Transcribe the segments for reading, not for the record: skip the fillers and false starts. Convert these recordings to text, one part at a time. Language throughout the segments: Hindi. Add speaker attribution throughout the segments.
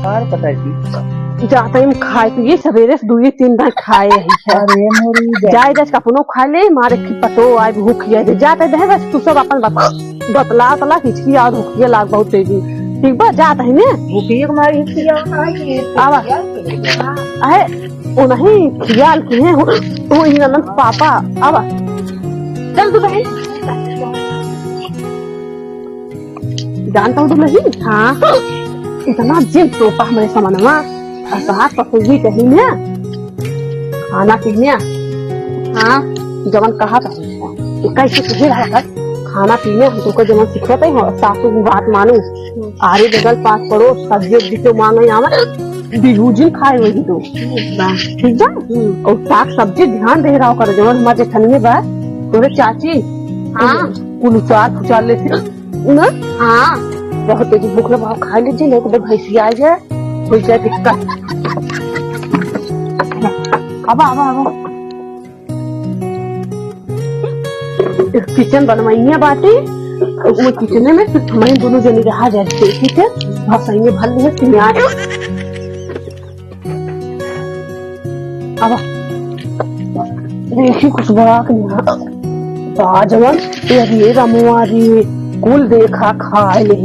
Speaker 1: और पता जी
Speaker 2: जाता ही खाए तो ये सवेरे से 2-3 बार खाए ही है।
Speaker 1: अरे मोरी
Speaker 2: जाए दस कपनो खा ले मारे की पतो आए भूख ये जाते दे बस तू सब अपन बतला तला हिचकी और भूखिए लाग बहुत तेजी ठीक बा जाता ही ने
Speaker 1: भूखी हमारी हिस्ट्रिया
Speaker 2: आवा अरे वो नहीं खियाल की है वो ही नंद पापा आवा चल तू बहन जानता हूँ तुम नहीं हाँ इतना जिन तोपा हमारे सामानवा कहा पकड़ी कहीं ना खाना पीने हाँ जवन कहा था कैसे तुझे रहा कर खाना पीने हम तुमको जवन सिखाते हैं सासू की बात मानू आरे बगल पास पड़ो सब्जी उब्जी तो मांगे आवा बिहूजी खाए वही तो ठीक है और साग सब्जी ध्यान दे रहा कर जवन हमारे ठंडे बा तोरे चाची हाँ कुल उचार लेते ना हाँ बहुत तेजी भूख लगा खा लीजिए नहीं तो भैंसी आ जाए कोई जाए दिक्कत अब किचन बनवाइए बाटी वो किचन में सिर्फ हमारे दोनों जने रहा जाए ठीक है बहुत सही में भर लिया सियार अब देखिए कुछ बड़ा जवन ये रामुआ रे कुल देखा खाए ले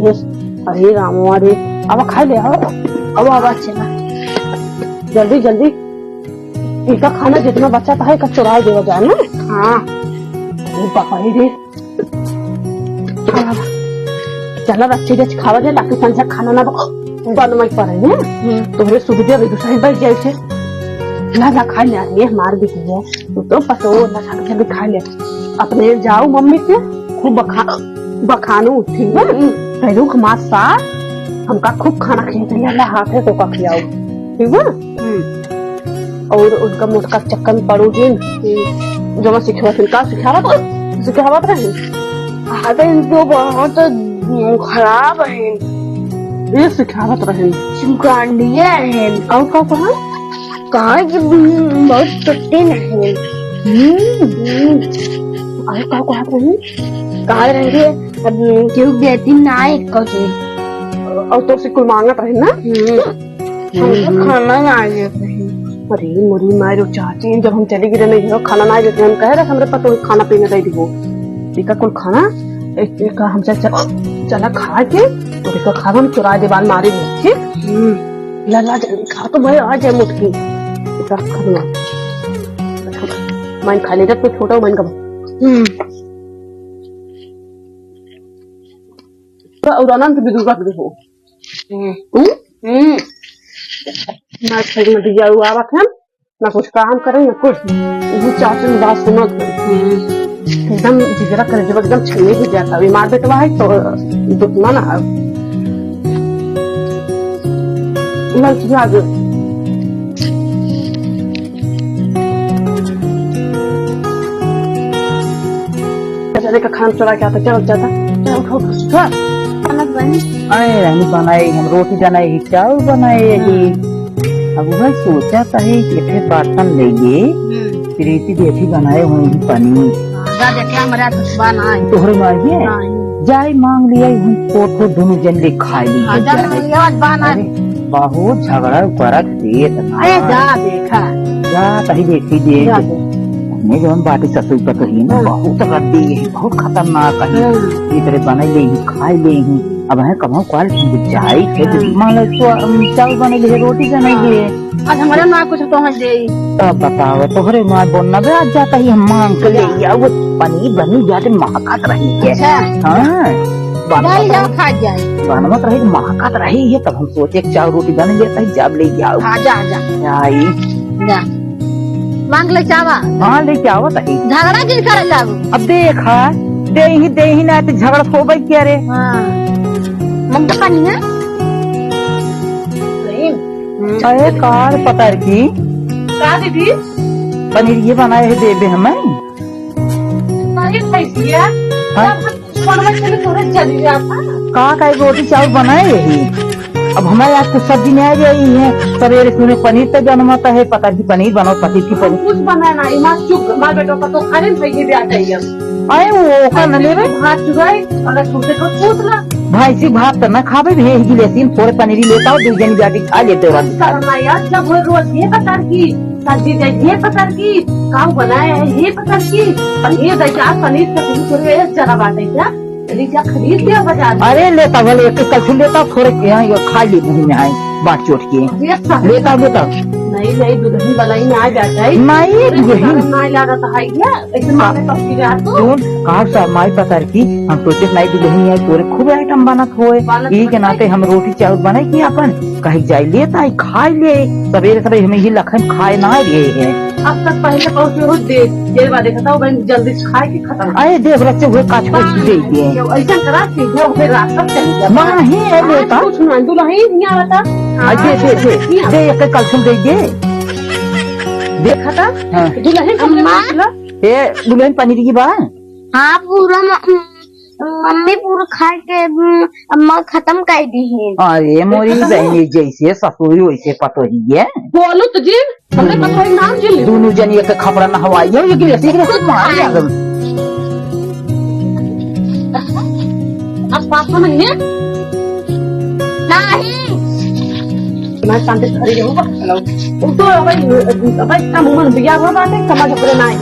Speaker 2: अरे रामुआ रे अब खाए ले अब आवाज चला जल्दी जल्दी इनका खाना जितना बच्चा था का चुरा देवा जाए ना हाँ पापा रे चला अच्छे से खावा जाए ताकि संसा खाना ना बनवाई पड़े ना तुम्हारे सुविधा भी दूसरी बैठ जाए से ना खा ले रही है हमारे भी है तो पतो ना जल्दी खा ले अपने जाओ मम्मी से खूब बखानू ठीक है पहलू हमारे साथ हमका खूब खाना खिलाते अल्लाह हाथ है तो का खिलाओ ठीक है और उनका मुझका चक्कर पड़ो दिन जो मैं सिखावत रहे इनको बहुत खराब है ये सिखावत रहे
Speaker 3: सुगंधिया है
Speaker 2: और का
Speaker 3: कहा कि बहुत टुट्टे नहीं
Speaker 2: और का
Speaker 3: कहा रहे क्यों बेटी ना एक कहे
Speaker 2: और तो से कुल मांगत रहे ना
Speaker 3: खाना ना आए
Speaker 2: अरे मोरी मारो चाची जब हम चली गई नहीं खाना ना देते हम कह रहे हमरे पता खाना पीने दे दो टीका कुल खाना एक हम चला खा के और एक खाना हम चुरा दे बाल मारे ठीक लाला जल्दी खा तो भाई आ जाए मुटकी खाना मैं खा ले जब तो छोटा मन का और आनंद भी दूर रख दो ना खेल में दिया हुआ बात है ना कुछ काम करे ना कुछ वो चाची में बात सुनो एकदम जिगरा करे जब एकदम छलने ही जाता बीमार बेटवा है तो दुखना ना लग आगे बेचारे का खाना चुरा के आता क्या जाता उठो
Speaker 1: अरे नहीं बनाए हम रोटी बनाए चावल बनाए अब वह सोचा था कि एक बर्तन लेंगे प्रीति बेटी बनाए होंगे पनीर तोहरे मांगे जाए मांग लिया फोटो दोनों जन ले खा ली बहुत झगड़ा करत जा तही देखी दे नहीं जो हम बाटी ससुर पर तो ही ना बहुत रद्दी है बहुत खतरनाक है इधर बना ले खाई ले अब है कमाओ क्वाल जाए फिर मान लो चावल बने ले रोटी बने ले
Speaker 3: आज हमारे माँ कुछ तो दे
Speaker 1: तब बताओ तोहरे माँ बोलना बे आज जाता ही हम मांग के ले या वो पनीर बनी जाते महकत रही है हाँ बनवत रही महकत रही है तब हम सोचे चावल रोटी बने लेता है जब ले जाओ
Speaker 3: मांग ले चावल
Speaker 1: हाँ लेके आओ तही
Speaker 3: झगड़ा किन कर जाओ
Speaker 1: अब देखा दे ही ना तो झगड़ा हो गई क्या रे
Speaker 3: ममता पानी है
Speaker 1: अरे कार पता है की
Speaker 2: का दीदी
Speaker 1: पनीर ये बनाए है देवे हमें का रोटी चावल बनाए यही अब हमारे आज कुछ सब्जी नहीं आ गई है सवेरे सुने पनीर तो जन्माता है पता की पनीर बनाओ पति की पनीर
Speaker 2: कुछ बनाना इमाम चुप मार बेटो का तो खाने में भी आ चाहिए
Speaker 1: अरे वो का न ले
Speaker 2: हाथ चुराई अगर तुमसे कुछ पूछ ला
Speaker 1: भाई सी भात तो न खावे भेज गिलेसिन थोड़े पनीरी लेता हूँ 2 जनी जाटी खा लेते हो
Speaker 2: करना यार जब वो रोज ये पतर की सब्जी दे ये पतर की काऊ बनाए है ये पतर की पनीर दे चार पनीर का पूरे जरा बाटे क्या रिचा खरीद लिया बाजार में।
Speaker 1: अरे लेता भले एक कल सुन लेता थोड़े यहाँ खा ले मुँह में आए बाट चोट के लेता
Speaker 2: नहीं दुल्हन वाला ही आ जाता है
Speaker 1: नहीं
Speaker 2: नहीं लगा तो है क्या ऐसे माने तो की रात को
Speaker 1: सुन कहा सा माई पतर की हम सोचे नहीं दुल्हन है तोरे खूब आइटम बनत होए ई के नाते हम रोटी चावल बनाई की अपन कहीं जाए लेता है खाए ले सवेरे सवेरे हमें ही लखन खाए ना रहे हैं
Speaker 2: अब तक पहले पहुँचे हो देर बाद देखा था जल्दी से खाए के खत्म
Speaker 1: अरे देख रचे हुए काच को दे दिए
Speaker 2: ऐसा करा सीधे फिर रात तक चली जा
Speaker 1: नहीं है लेता
Speaker 2: कुछ ना दुल्हन नहीं आता
Speaker 1: दे एक कल सुन दे
Speaker 2: देखा था
Speaker 1: हाँ।
Speaker 2: दुल्हन
Speaker 1: ये दुल्हन पनीर की बात
Speaker 3: हाँ पूरा मम्मी पूरा खा के अम्मा खत्म कर दी है।
Speaker 1: अरे मोरी बहनी जैसे ससुरी वैसे पतोही है
Speaker 2: बोलो तो जी हमने पता नाम जी
Speaker 1: दोनों जनी एक खबरा न हवाई है ये गिले सीख रहे मार जाएगा
Speaker 2: आज पास में नहीं है
Speaker 3: नहीं
Speaker 2: मैं शांति खड़ी रहूँगा हेलो तो भाई काम मन बिया हुआ बात है समझ अपने ना है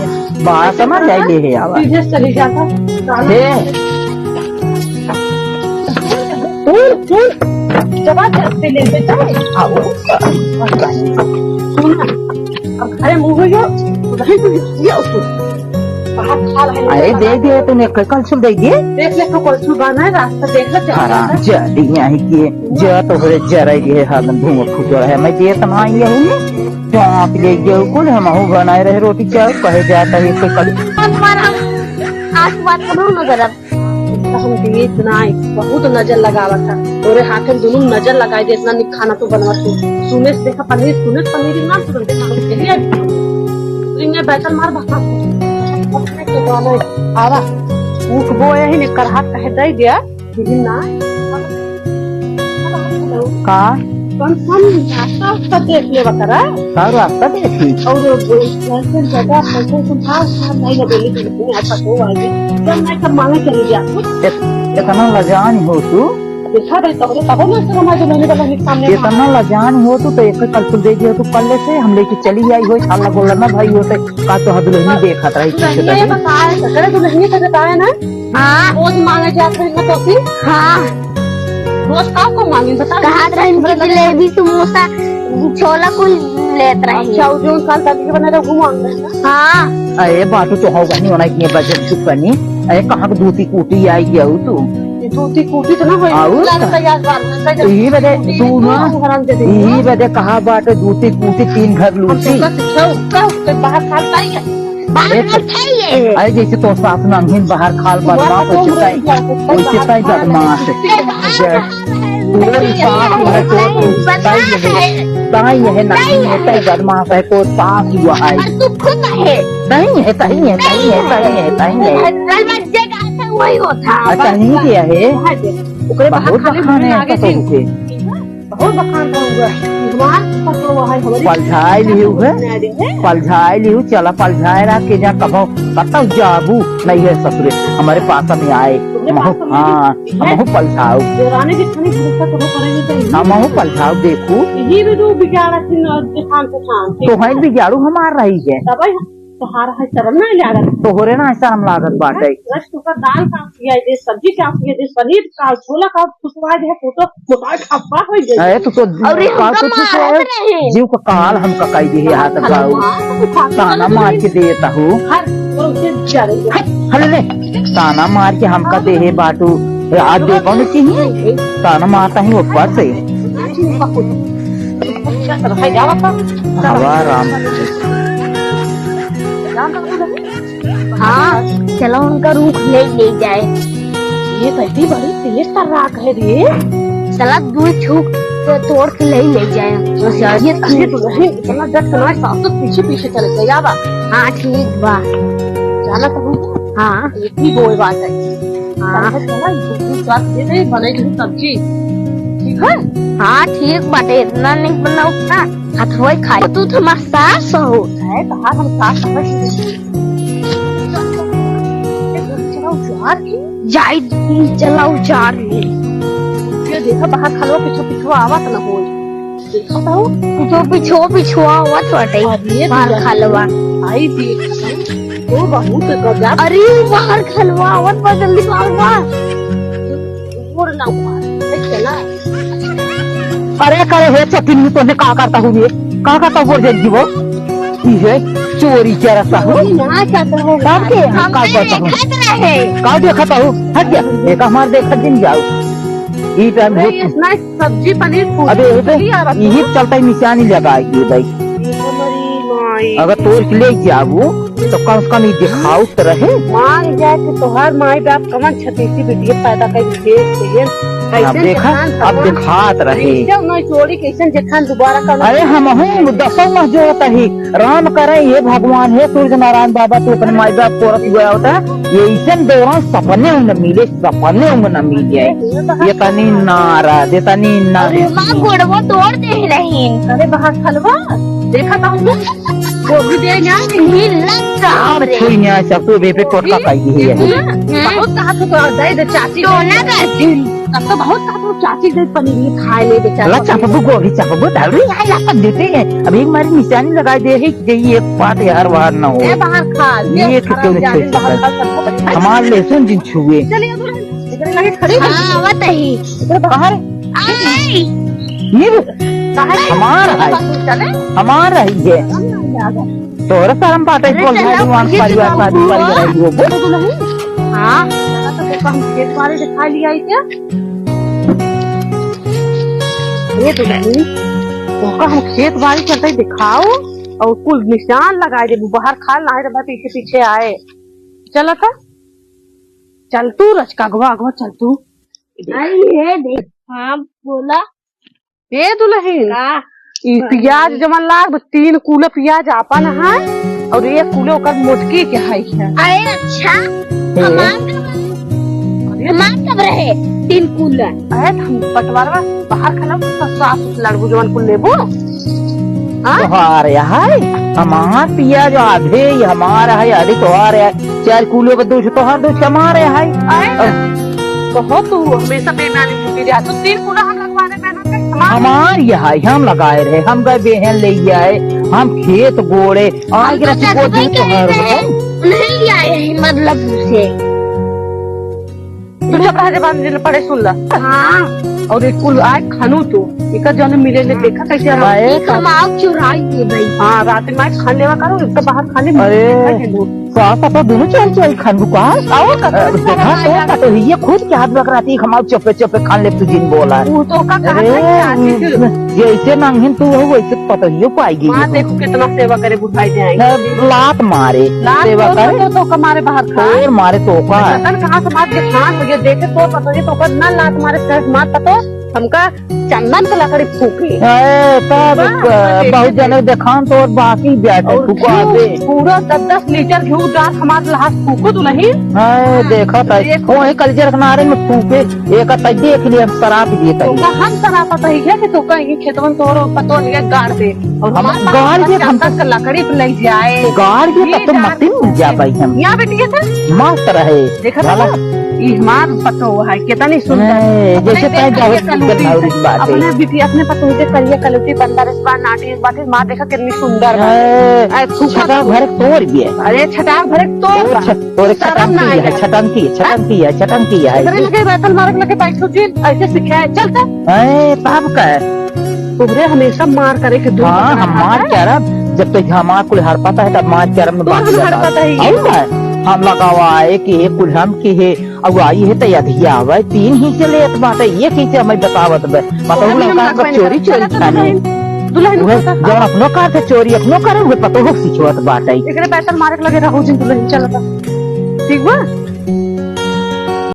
Speaker 1: बात समझ जाएगी है आवा
Speaker 2: विदेश चली जाता जब चलते लेते जाए अरे मुँह
Speaker 1: अरे दे दिए तूने कल सुन दे दिए
Speaker 2: देख ले कल सुबह है रास्ता देख ले
Speaker 1: जदी यहाँ की ज तो हो जरा ये हाथ धुआं फूट रहा है मैं दे तो ना ये हूँ चाप ले गए कुल हम बनाए रहे रोटी चावल कहे जाता है कोई कल
Speaker 3: आज बात करो ना जरा
Speaker 2: हम दिए इतना बहुत नजर लगावा था तोरे हाथ में दोनों नजर लगाई दे इतना खाना तो बनवा तू सुने से देखा पनीर ना सुनते खाने बैठल मार बता आवा उठ बोया ही ने करहा कह दे गया लेकिन ना
Speaker 1: का
Speaker 2: कौन रास्ता देख ले बकरा
Speaker 1: का रास्ता देखी
Speaker 2: और जगह नहीं लगेगी आज तक हो आगे जब मैं सब मांगे चली गया
Speaker 1: इतना लजान हो तू
Speaker 2: देखा रहे तब ना समझ लेने वाला सामने
Speaker 1: इतना लजान हो तू तो एक कल सुन दे दिया तू कल से हम लेके चली आई हो छाला बोला ना भाई होते का तो हद नहीं देखा था
Speaker 2: ये बताया सकर तू नहीं तो बताया ना
Speaker 3: हाँ
Speaker 2: रोज मांगे जाते हैं तो फिर
Speaker 3: हाँ
Speaker 2: रोज का को मांगे बता
Speaker 3: कहा रहे जलेबी समोसा छोला कुल लेत रहे
Speaker 2: अच्छा जो कल तक के बना घुमा
Speaker 3: हाँ
Speaker 1: अरे बात तो होगा नहीं होना इतने बजट चुप करनी अरे कहाँ को दूती कूटी आई गया तू
Speaker 2: दूती कूटी तो ना हो
Speaker 1: यही बदे तू ना यही बदे कहा बात दूती कूटी 3 घर लूटी
Speaker 2: बाहर खाता ही है
Speaker 1: अरे जैसे तो सास नंगीन बाहर खाल बदमाश वैसे ताई बदमाश ताई है नहीं है ताई बदमाश है तो सास हुआ है नहीं है ताई है ताई है ताई है ताई है
Speaker 3: वही होता
Speaker 1: अच्छा नहीं किया है बहुत बखान है
Speaker 2: बहुत बखान
Speaker 1: पलझाई लिहू है पलझाई लिहू चला पलझाए रहा के जहाँ कभो कतौ जाबू नहीं है ससुरे हमारे पास में आए हाँ हम पलझाऊ हम पलझाऊ देखू तो है बिगाड़ू हमार रही है तोहरे ना ऐसा हम लागत बाटे
Speaker 2: दाल काम किया दे सब्जी काम किया दे पनीर का छोला का खुशवा दे तो अब्बा हो गई
Speaker 1: अरे तो जीव का काल हम ककाई दे हाथ बाऊ ताना मार के देता हूँ हले ताना मार के हमका दे बाटू आज दे कौन चाहिए ताना मारता ही ऊपर से हवा राम
Speaker 3: हाँ चलो उनका रूख ले जाए
Speaker 2: ये कैसी बड़ी तेज कर रहा है रे
Speaker 3: चला दूध छूक तो तोड़ के ले जाए
Speaker 2: ये इतना डर सुना सास तो पीछे पीछे चले गया बा
Speaker 3: हाँ ठीक बा
Speaker 2: जाना तो
Speaker 3: हाँ
Speaker 2: इतनी बोल बात है हाँ चला बने सब्जी ठीक है
Speaker 3: हाँ ठीक बाटे इतना नहीं बना उतना हथवा खाए तू तो हमारा सास होता है
Speaker 2: कहा हम सास
Speaker 3: जाई चलाओ चार
Speaker 2: ये देखा बाहर खलो पिछो पिछो आवत न हो देखो तो
Speaker 3: जो पिछुआ हुआ छोटे बाहर खलवा
Speaker 2: आई देख तो बहुत गजब
Speaker 3: अरे बाहर खलवा आवत बा जल्दी बाहर
Speaker 2: और ना हुआ चला
Speaker 1: अरे करे हे चकिन तो ने का करता हूँ ये का करता बोल जाएगी वो ये चोरी क्या रखता हूँ
Speaker 3: ना चाहता हूँ
Speaker 1: का के
Speaker 3: हम
Speaker 1: का करता हूँ
Speaker 3: देखत रहे
Speaker 1: का देखता हूँ हट गया एक हमारे देखा दिन जाओ ये टाइम
Speaker 2: नहीं इतना सब्जी पनीर पूरी
Speaker 1: अबे यही चलता ही निशानी लगाएगी भाई
Speaker 2: हमारी माई
Speaker 1: अगर तो ले जाओ तो कम से कम ये दिखाओ तो रहे
Speaker 2: मान जाए कि तोहार माई बाप कमन छतीसी बेटिया पैदा कर भेज
Speaker 1: अब देखा अब दिखात रहे
Speaker 2: चोरी कैसे जखान दोबारा कर
Speaker 1: अरे हम हूँ दसों मह जो होता ही राम करे ये भगवान है सूर्य नारायण बाबा तो अपने माई बाप को रख गया होता है ये इसे दौरान सपने न मिले सपने न मिले ये तनी नारा दे तनी नारे
Speaker 3: माँ गोड़वा तोड़ दे रही
Speaker 2: अरे बाहर खलवा देखा था गोभी दे
Speaker 1: छुई नहीं सकते बेबे टोटका खाई है
Speaker 2: बहुत कहा तो दे चाची
Speaker 3: टोना करती
Speaker 2: अब तो बहुत कहा तो चाची दे पनीर खाए ले बेचारा
Speaker 1: चापबू गोभी चापबू डाल रही है देते हैं अभी हमारी निशानी लगा दे है कि ये बात यार बाहर न हो
Speaker 2: बाहर खा
Speaker 1: ये क्यों नहीं छुई सकता हमारे लहसुन जिन छुए
Speaker 2: चलिए खड़ी
Speaker 3: आवत ही
Speaker 1: बाहर
Speaker 3: आई
Speaker 1: हमारा है हमारा ही है तोरा सारम बाटे बोल भाई परिवार शादी परिवार वो
Speaker 2: हाँ तो हम खेत वाले दिखा लिया ही क्या ये तो नहीं तो हम खेत वाली चलते ही दिखाओ और कुल निशान लगाए दे बाहर खा ना है पीछे पीछे आए चला था चल तू रचका अगवा अगवा चल तू
Speaker 3: देख हाँ बोला
Speaker 2: ए दुल्हन प्याज जमन लाग 3 कूलो प्याज आपन है और 1 कूलो ओकर मोटकी के है
Speaker 3: अरे अच्छा हमार कब रहे 3 कूलो
Speaker 2: अरे हम पटवारवा बाहर खला सास लड़बू जवन कुल लेबो
Speaker 1: तोहार है हमार प्याज आधे हमारा है आधे तोहार है 4 कूलो का 200 तोहार 200 हमारे है
Speaker 2: कहो तू हमेशा बेईमानी मुझे दिया तो 3 कूलो हम लगवाने में
Speaker 1: हमार यहाँ हम लगाए रहे हम गए बेहन ले आए हम खेत गोड़े आगे
Speaker 3: नहीं आए मतलब से
Speaker 2: पड़े सुन ला हाँ और एक कुल आज खानू तो एक जन मिले ने देखा कैसे
Speaker 3: कमाओ चुराई है भाई
Speaker 2: हाँ रात में आज खाने लेवा करो एक तो बाहर खाने
Speaker 1: अरे पापा दोनों चल खान दुकान आओ तो ये खुद के हाथ बकराती हमारे चुपे चुपे खान ले तुझे बोला
Speaker 2: तो
Speaker 1: जैसे मांगें तू हो वैसे पता ही पाएगी
Speaker 2: देखो कितना सेवा करे बुढ़ाई जाएंगे
Speaker 1: लात मारे सेवा करे
Speaker 2: तो कमारे बाहर
Speaker 1: और मारे तो
Speaker 2: कहाँ समाज के खान हो देखे तो पता है तो न लात मारे मार पतो हमका चंदन का लकड़ी फूके
Speaker 1: तब बहुत जने देखान तो और बाकी बैठे
Speaker 2: पूरा 10-10 लीटर घी डाल हमारे लाश फूको तो नहीं
Speaker 1: देखा था वही कल्चर किनारे में फूके एक देख लिया शराब दिए
Speaker 2: हम शराब पता ही है कि तो कहीं खेतवन तो पतो नहीं गाड़ दे और
Speaker 1: गाड़ के
Speaker 2: चंदन का लकड़ी पे लग जाए
Speaker 1: गाड़ के तब मट्टी मिल जा पाई हम
Speaker 2: यहाँ बेटिए थे
Speaker 1: मस्त रहे
Speaker 2: देखा हमार पतो है कितनी सुंदर अपने बेटी अपने पतो से करिए कलुटी बंदर इस बार नाटी इस बार माँ देखा कितनी सुंदर है
Speaker 1: छटा भर तोड़ भी है
Speaker 2: अरे छटा भर तोड़
Speaker 1: छटंकी है
Speaker 2: बैतल मारक लगे बैठो जी ऐसे सिखाया चलता
Speaker 1: तब का
Speaker 2: तुम्हें हमेशा मार करे के दो
Speaker 1: हम मार क्या रहा जब तक हमार कुल हर पता है तब मार क्या रहा हम लगावाए कि एक कुल्हम की है अब आई है तो अधिया आवा 3 ही चले बात एक ही हमें बतावत मतलब चोरी चोरी खाने जब अपनो कार से चोरी अपनो करे हुए पतो हो सिखवत बात है
Speaker 2: बैतल मारक लगे रहो जिन दुल्हन चलता ठीक बा